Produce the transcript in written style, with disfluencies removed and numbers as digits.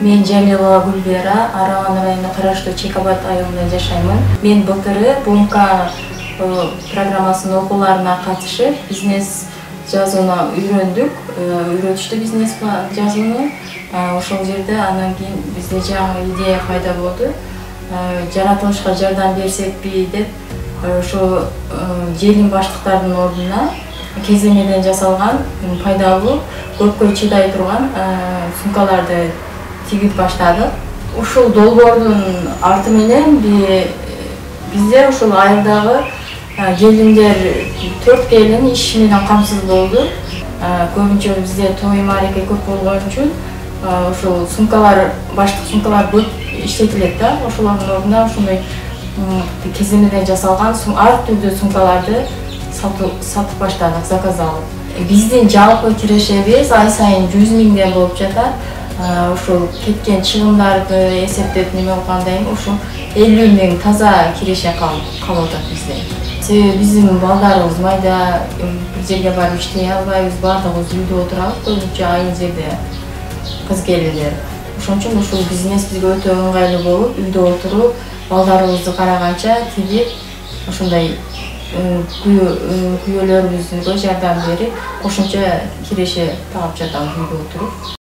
Мен Жалилова Гүлбера, Араган районуна караштуу Чекабат айылында жашаймын. Мен былтыры БУМК программасынын окууларына катышып, бизнес жазууну үйрөтүштү бизнес жазууну. Ошол жерде анан кийин бизде жаңы идея пайда болду. Жаратылышка жардам берсекпи деп, ошо желим баштыктардын ордуна кеземеден жасалган пайдалуу, көпкө чыдай турган сумкаларды тигип баштадык. Ушул долбоордун арты менен бизде ушул айылдагы келиндер 4 келин иш менен камсыз болду. Көбүнчө бизде той маареке көп болгон үчүн ушул сумкалар, баштык сумкалар көп иштетилет да. Ошолордун ордуна ушундай кеземеден жасалган ар түрдүү сумкаларды сатып баштадык, заказ алып. Биздин жалпы кирешебиз ай сайын 100 миңден болуп жатат. Ушул кеткен чыгымдарды эсептеп неме кылгандай ушул 50 миң таза киреше калып атат бизде. Себеби биздин балдарыбыз майда, бир жерге барып иштей албайбыз, баардыгыбыз үйдө отурабыз, көбүнчө айыл жерде кыз келиндер. Ошон үчүн ушул бизнес бизге өтө ыңгайлуу болуп, үйдө отуруп, балдарыбызды караганча тигип, ошондой күйөөлөрүбүзгө жардам берип, кошумча киреше таап жатабыз үйдө отуруп.